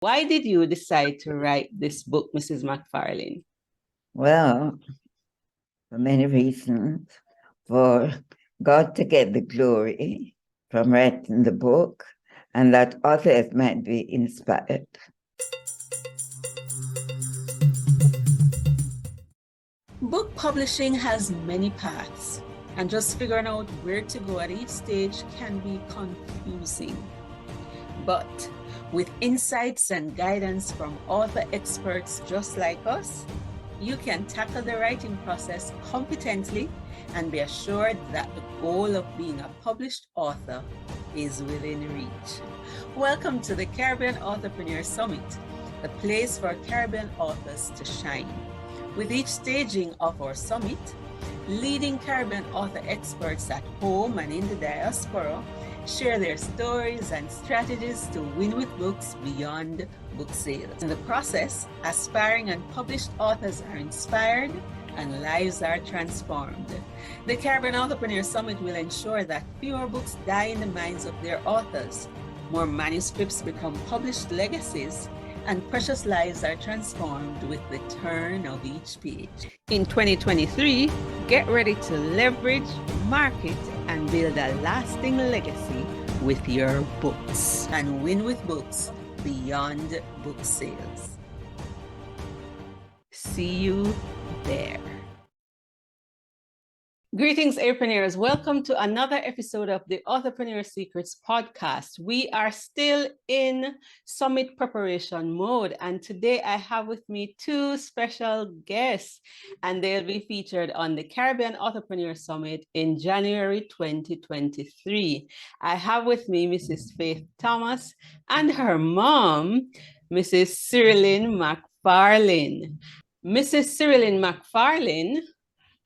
Why did you decide to write this book, Mrs. McFarlane? Well, for many reasons. For God to get the glory from writing the book, and that others might be inspired. Book publishing has many paths, and just figuring out where to go at each stage can be confusing. But with insights and guidance from author experts just like us, you can tackle the writing process competently and be assured that the goal of being a published author is within reach. Welcome to the Caribbean Authorpreneur Summit, the place for Caribbean authors to shine. With each staging of our summit, leading Caribbean author experts at home and in the diaspora share their stories and strategies to win with books beyond book sales. In the process, aspiring and published authors are inspired and lives are transformed. The Caribbean Authorpreneur Summit will ensure that fewer books die in the minds of their authors, more manuscripts become published legacies, and precious lives are transformed with the turn of each page. In 2023, get ready to leverage, market, and build a lasting legacy with your books and win with books beyond book sales. See you there. Greetings, entrepreneurs. Welcome to another episode of the Authorpreneur Secrets podcast. We are still in summit preparation mode, and today I have with me two special guests, and they'll be featured on the Caribbean Authorpreneur Summit in January 2023. I have with me Mrs. Faith Thomas and her mom, Mrs. Cyriline McFarlane. Mrs. Cyriline McFarlane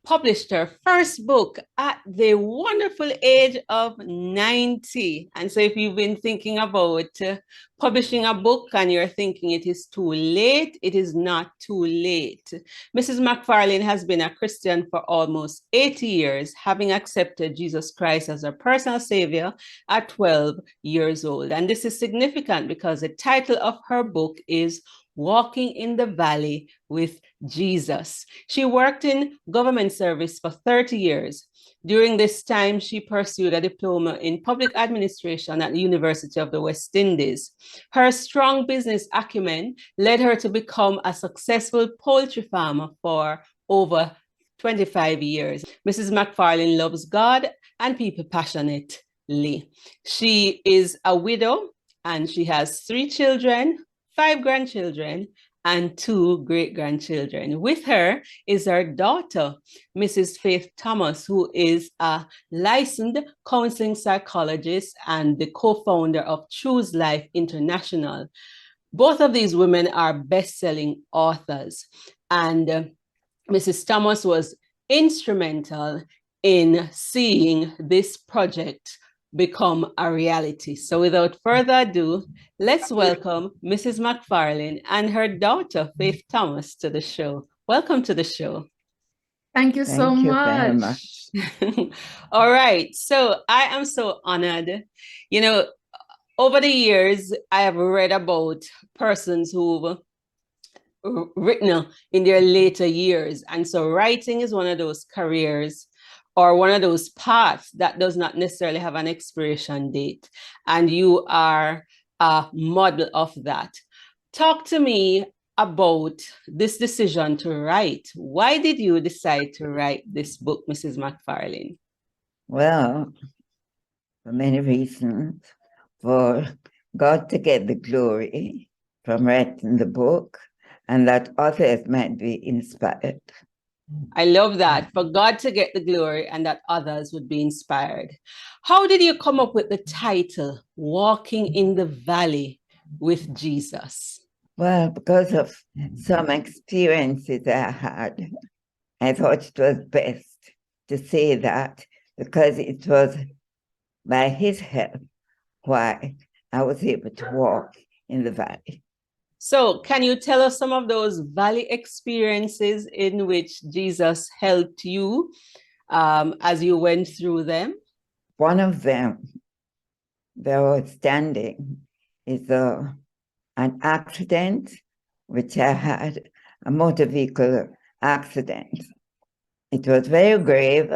published her first book at the wonderful age of 90. And so if you've been thinking about publishing a book and you're thinking it is too late, it is not too late. Mrs. McFarlane has been a Christian for almost 80 years, having accepted Jesus Christ as her personal savior at 12 years old. And this is significant because the title of her book is Walking in the Valley with Jesus. She worked in government service for 30 years. During this time, she pursued a diploma in public administration at the University of the West Indies. Her strong business acumen led her to become a successful poultry farmer for over 25 years. Mrs. McFarlane loves God and people passionately. She is a widow and she has 3 children, 5 grandchildren, and 2 great-grandchildren. With her is her daughter, Mrs. Faith Thomas, who is a licensed counseling psychologist and the co-founder of Choose Life International. Both of these women are best-selling authors, and Mrs. Thomas was instrumental in seeing this project become a reality. So without further ado, let's welcome Mrs. McFarlane and her daughter, Faith Thomas, to the show. Welcome to the show. Thank you so Very much. All right. So I am so honored. You know, over the years, I have read about persons who've written in their later years. And so writing is one of those careers or one of those paths that does not necessarily have an expiration date. And you are a model of that. Talk to me about this decision to write. Why did you decide to write this book, Mrs. McFarlane? Well, for many reasons. For God to get the glory from writing the book, and that others might be inspired. I love that. For God to get the glory and that others would be inspired. How did you come up with the title, Walking in the Valley with Jesus? Well, because of some experiences I had, I thought it was best to say that because it was by his help why I was able to walk in the valley. So can you tell us some of those valley experiences in which Jesus helped you as you went through them? One of them, very outstanding, is the an accident, which I had, a motor vehicle accident. It was very grave,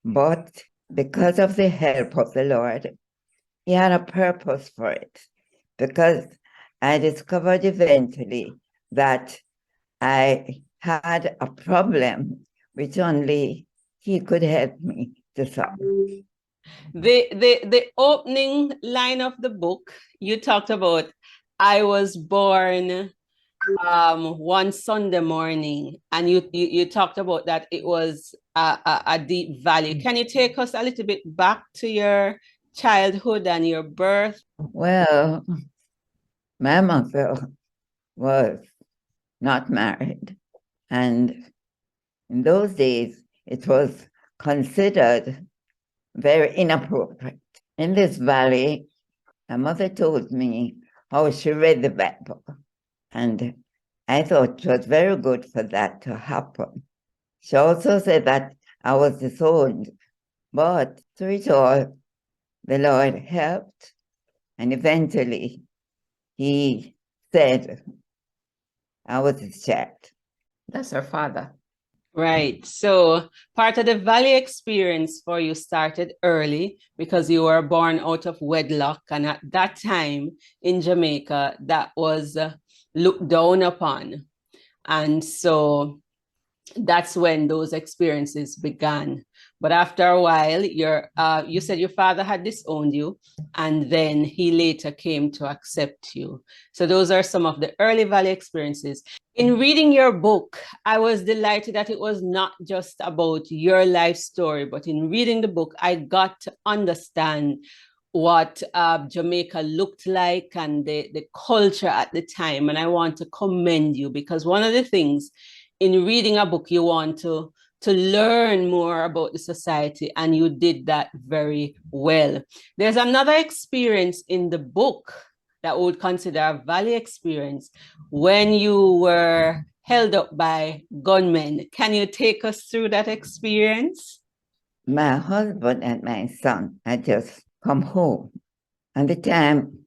but because of the help of the Lord, He had a purpose for it. Because I discovered eventually that I had a problem which only He could help me to solve. The opening line of the book, you talked about, I was born one Sunday morning, and you talked about that it was a deep valley. Can you take us a little bit back to your childhood and your birth? Well, my mother was not married, and in those days it was considered very inappropriate. In this valley, my mother told me how she read the Bible, and I thought it was very good for that to happen. She also said that I was disowned, but through it all, the Lord helped, and eventually He said I was His child. That's her father. Right. So part of the valley experience for you started early because you were born out of wedlock. And at that time in Jamaica, that was looked down upon. And so that's when those experiences began. But after a while, you said your father had disowned you, and then he later came to accept you. So those are some of the early valley experiences. In reading your book, I was delighted that it was not just about your life story, but in reading the book, I got to understand what Jamaica looked like and the culture at the time. And I want to commend you, because one of the things in reading a book, you want to learn more about the society, and you did that very well. There's another experience in the book that we would consider a valley experience when you were held up by gunmen. Can you take us through that experience? My husband and my son had just come home. At the time,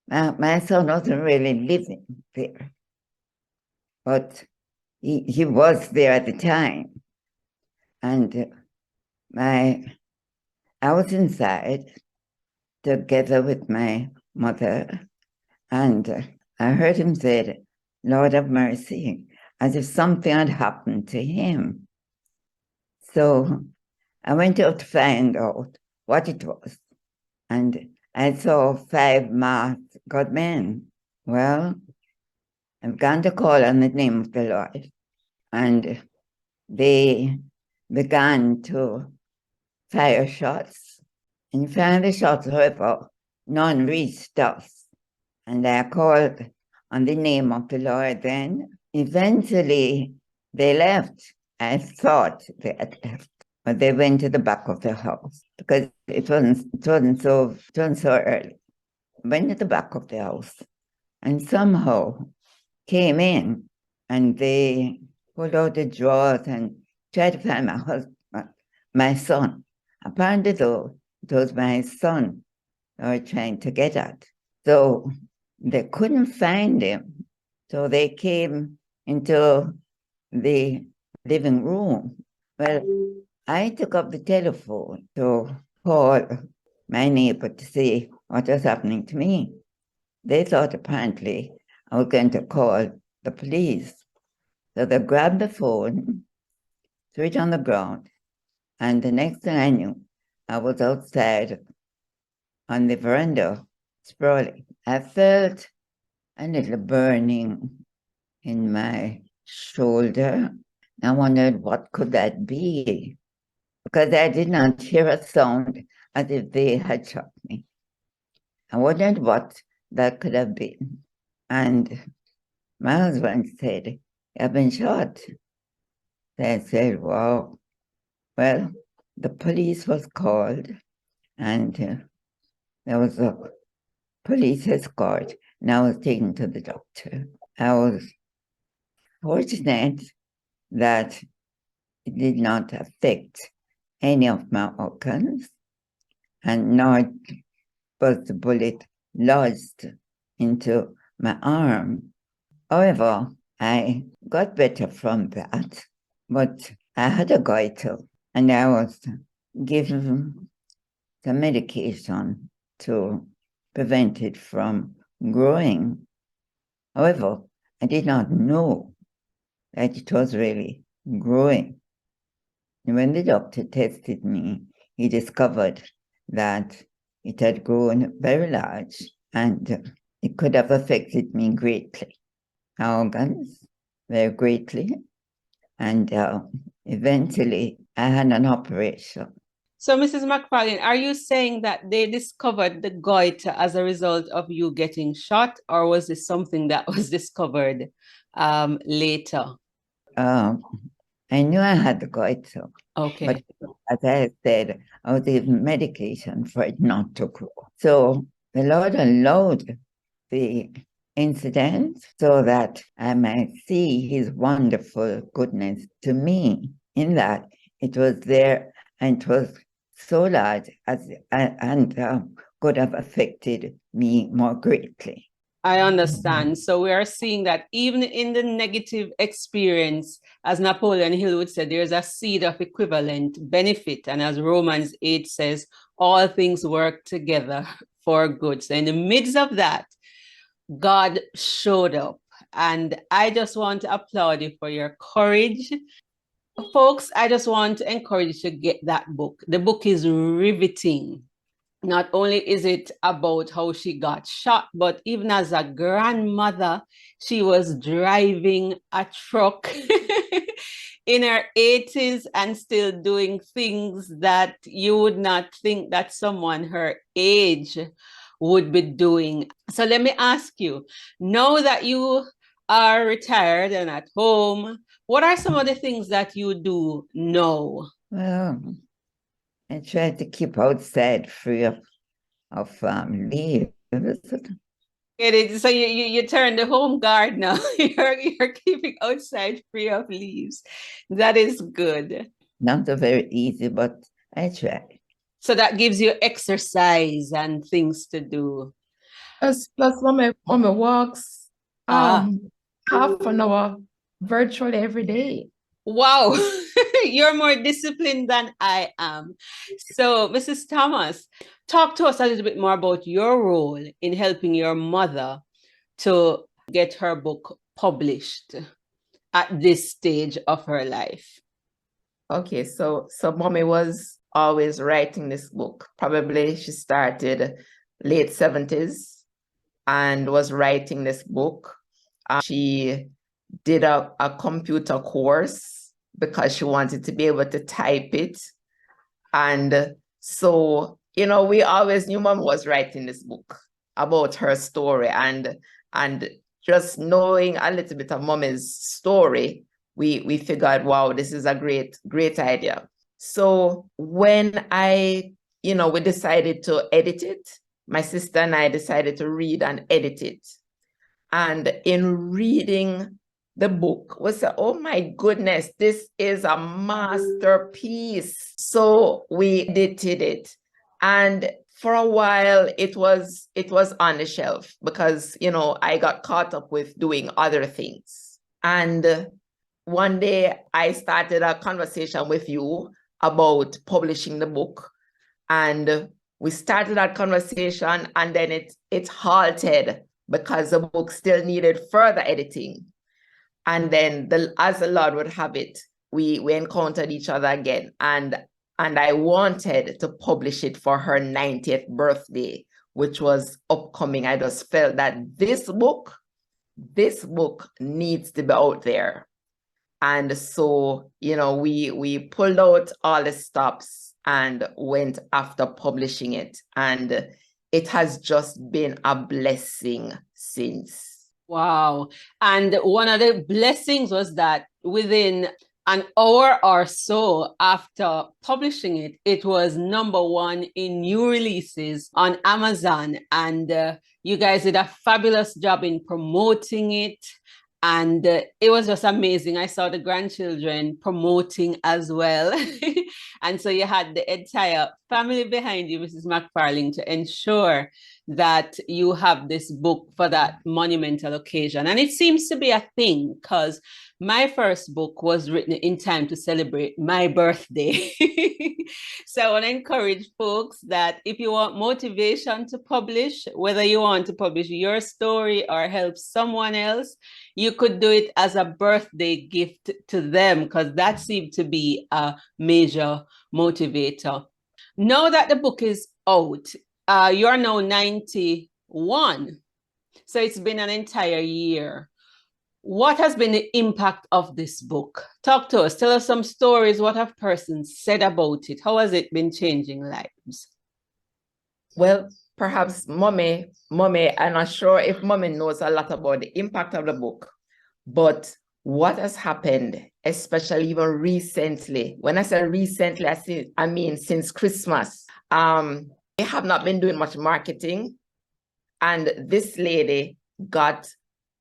my son wasn't really living there, but he was there at the time. And I was inside together with my mother, and I heard him say, Lord have mercy, as if something had happened to him. So I went out to find out what it was, and I saw 5 masked gunmen. Well, I began to call on the name of the Lord, and they began to fire shots. In fact, the shots, however, none reached us. And I called on the name of the Lord then. Eventually, they left. I thought they had left, but they went to the back of the house because it wasn't so early. Went to the back of the house and somehow came in, and they pulled out the drawers and tried to find my husband, my son. Apparently, though, it was my son they were trying to get at. So they couldn't find him. So they came into the living room. Well, I took up the telephone to call my neighbor to see what was happening to me. They thought apparently I was going to call the police. So they grabbed the phone, threw it on the ground, and the next thing I knew, I was outside on the veranda, sprawling. I felt a little burning in my shoulder. I wondered what could that be, because I did not hear a sound as if they had shot me. I wondered what that could have been. And my husband said, I've been shot. So I said, wow. Well, the police was called, and there was a police escort, and I was taken to the doctor. I was fortunate that it did not affect any of my organs, and nor was the bullet lodged into my arm. However, I got better from that, but I had a goiter and I was given some medication to prevent it from growing. However, I did not know that it was really growing. And when the doctor tested me, he discovered that it had grown very large and it could have affected me greatly, my organs very greatly. And eventually I had an operation. So, Mrs. McFarlane, are you saying that they discovered the goiter as a result of you getting shot, or was this something that was discovered later? I knew I had the goiter, Okay. but as I said, I was given medication for it not to grow. So the Lord allowed the incident so that I might see his wonderful goodness to me, in that it was there and it was so large and could have affected me more greatly. I understand. So we are seeing that even in the negative experience, as Napoleon Hill would say, there's a seed of equivalent benefit. And as Romans 8 says, all things work together for good. So in the midst of that, God showed up. And I just want to applaud you for your courage. Folks, I just want to encourage you to get that book. The book is riveting. Not only is it about how she got shot, but even as a grandmother, she was driving a truck in her 80s and still doing things that you would not think that someone her age would be doing. So let me ask you, now that you are retired and at home, what are some of the things that you do now? Well, I try to keep outside free of leaves. So you turn the home guard now. You're keeping outside free of leaves. That is good. Not so very easy, but I try. So that gives you exercise and things to do. Plus mommy walks half an hour virtually every day. Wow, you're more disciplined than I am. So, Mrs. Thomas, talk to us a little bit more about your role in helping your mother to get her book published at this stage of her life. Okay, so mommy was always writing this book. Probably she started late 70s and was writing this book. She did a computer course because she wanted to be able to type it. And so, we always knew mom was writing this book about her story, and just knowing a little bit of mommy's story, we figured, wow, this is a great idea. So when we decided to edit it, my sister and I decided to read and edit it. And in reading the book, we said, oh my goodness, this is a masterpiece. So we edited it. And for a while, it was on the shelf because, I got caught up with doing other things. And one day I started a conversation with you about publishing the book. And we started that conversation, and then it halted because the book still needed further editing. And then as the Lord would have it, we encountered each other again. And I wanted to publish it for her 90th birthday, which was upcoming. I just felt that this book needs to be out there. And so, we pulled out all the stops and went after publishing it. And it has just been a blessing since. Wow. And one of the blessings was that within an hour or so after publishing it, it was #1 in new releases on Amazon. And you guys did a fabulous job in promoting it. And it was just amazing. I saw the grandchildren promoting as well. And so you had the entire family behind you, Mrs. McFarlane, to ensure that you have this book for that monumental occasion. And it seems to be a thing because my first book was written in time to celebrate my birthday. So I want to encourage folks that if you want motivation to publish, whether you want to publish your story or help someone else, you could do it as a birthday gift to them, because that seemed to be a major motivator. Now that the book is out, you're now 91. So it's been an entire year. What has been the impact of this book? Talk to us. Tell us some stories. What have persons said about it? How has it been changing lives? Well, perhaps mommy, I'm not sure if mommy knows a lot about the impact of the book, but what has happened, especially even recently, when I say recently, I mean since Christmas, they have not been doing much marketing. And this lady got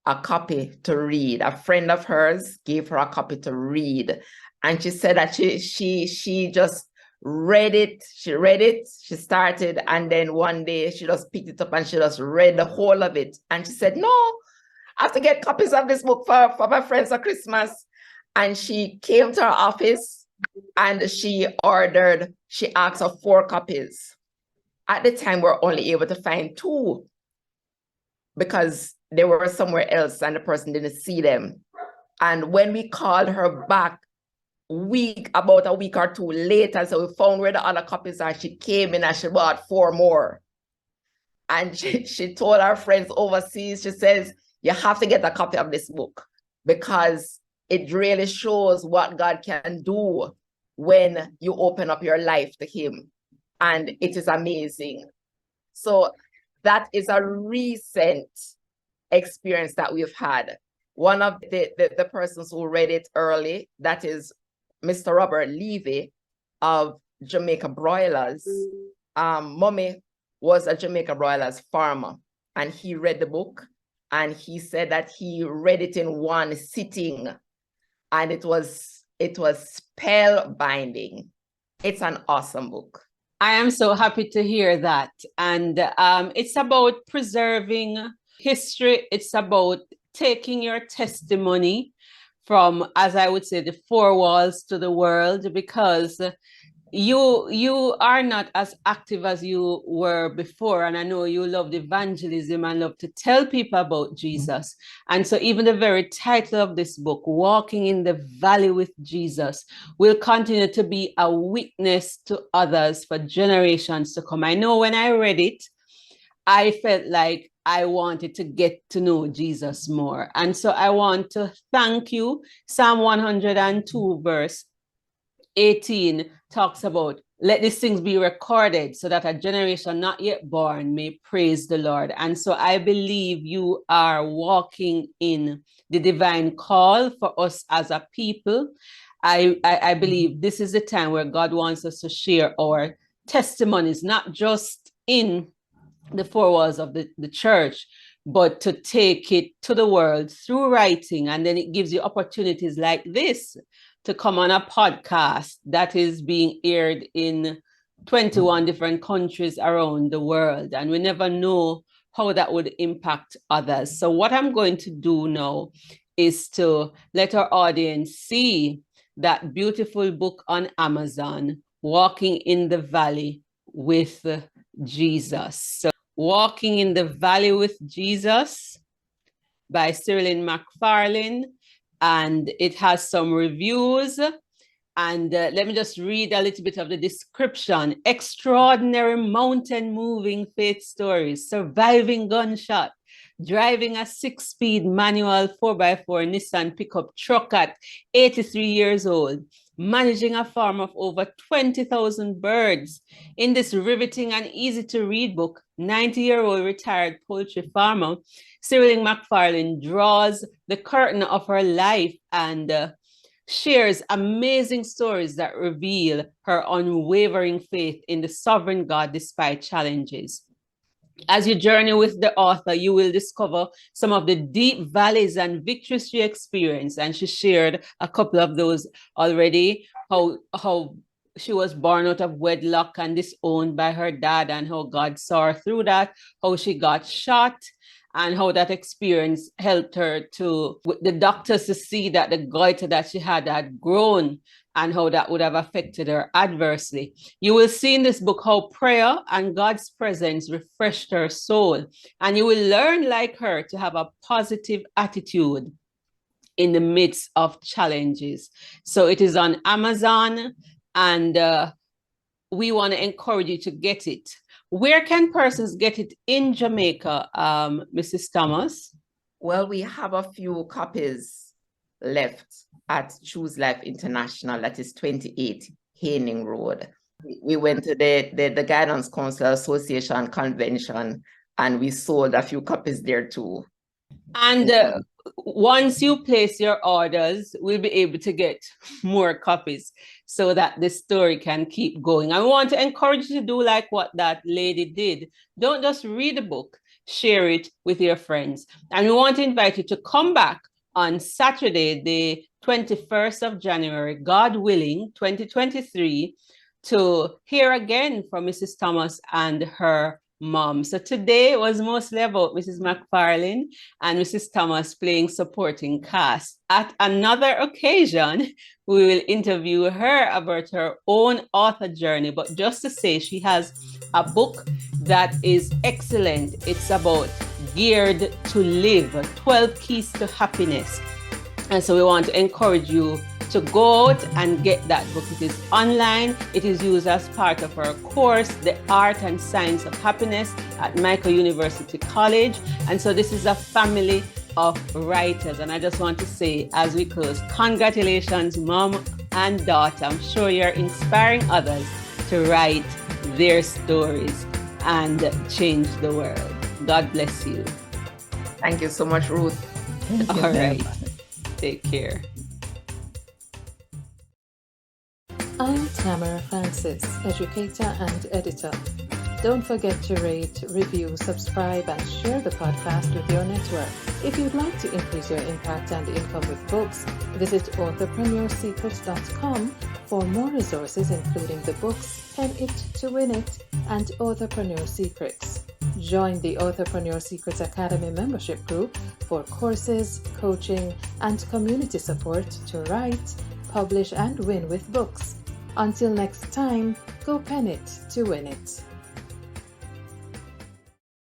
a copy to read. A friend of hers gave her a copy to read. And she said that she just read it. She started, and then one day she just picked it up and she just read the whole of it. And she said, no, I have to get copies of this book for my friends for Christmas. And she came to our office and she asked for 4 copies. At the time, we were only able to find 2 because they were somewhere else and the person didn't see them. And when we called her back about a week or 2 later, so we found where the other copies are, she came in and she bought 4 more. And she told our friends overseas, she says, you have to get a copy of this book because it really shows what God can do when you open up your life to him. And it is amazing. So that is a recent experience that we've had. One of the persons who read it early, that is Mr. Robert Levy of Jamaica Broilers. Mommy was a Jamaica Broilers farmer, and he read the book, and he said that he read it in one sitting, and it was spellbinding. It's an awesome book. I am so happy to hear that. And it's about preserving history. It's about taking your testimony from, as I would say, the 4 walls to the world, because you are not as active as you were before. And I know you loved evangelism and love to tell people about Jesus. And so even the very title of this book, Walking in the Valley with Jesus, will continue to be a witness to others for generations to come. I know when I read it, I felt like I wanted to get to know Jesus more. And so I want to thank you. Psalm 102 verse 18 talks about, let these things be recorded so that a generation not yet born may praise the Lord. And so I believe you are walking in the divine call for us as a people. I believe this is the time where God wants us to share our testimonies, not just in the 4 walls of the church, but to take it to the world through writing. And then it gives you opportunities like this to come on a podcast that is being aired in 21 different countries around the world. And we never know how that would impact others. So what I'm going to do now is to let our audience see that beautiful book on Amazon, Walking in the Valley with Jesus. So Walking in the Valley with Jesus by Cyriline McFarlane. And it has some reviews. And let me just read a little bit of the description. Extraordinary mountain moving faith stories, surviving gunshot, driving a 6-speed manual 4x4 Nissan pickup truck at 83 years old, managing a farm of over 20,000 birds. In this riveting and easy to read book, 90-year-old retired poultry farmer Cyriline McFarlane draws the curtain of her life and shares amazing stories that reveal her unwavering faith in the sovereign God despite challenges. As you journey with the author, you will discover some of the deep valleys and victories she experienced, and she shared a couple of those already, how she was born out of wedlock and disowned by her dad, and how God saw her through that, how she got shot, and how that experience helped her to, with the doctors, to see that the goiter that she had grown, and how that would have affected her adversely. You will see in this book how prayer and God's presence refreshed her soul, and you will learn, like her, to have a positive attitude in the midst of challenges. So it is on Amazon, and we want to encourage you to get it. Where can persons get it in Jamaica, Mrs. Thomas? Well, we have a few copies left at Choose Life International, that is 28 Haining Road. We went to the Guidance Council Association convention, and we sold a few copies there too. And once you place your orders, we'll be able to get more copies so that the story can keep going. I want to encourage you to do like what that lady did. Don't just read the book, share it with your friends. And we want to invite you to come back on Saturday, the 21st of January, God willing, 2023, to hear again from Mrs. Thomas and her mom. So today was mostly about Mrs. McFarlane and Mrs. Thomas playing supporting cast. At another occasion, we will interview her about her own author journey. But just to say, she has a book that is excellent. It's about Geared to Live, 12 Keys to Happiness. And so we want to encourage you to go out and get that book. It is online. It is used as part of our course, The Art and Science of Happiness at Michael University College. And so this is a family of writers. And I just want to say, as we close, congratulations, mom and daughter. I'm sure you're inspiring others to write their stories and change the world. God bless you. Thank you so much, Ruth. All right. Take care. I'm Tamara Francis, educator and editor. Don't forget to rate, review, subscribe, and share the podcast with your network. If you'd like to increase your impact and income with books, visit authorpreneursecrets.com for more resources, including the books Pen It to Win It and Authorpreneur Secrets. Join the Authorpreneur Secrets Academy membership group for courses, coaching, and community support to write, publish, and win with books. Until next time, go pen it to win it.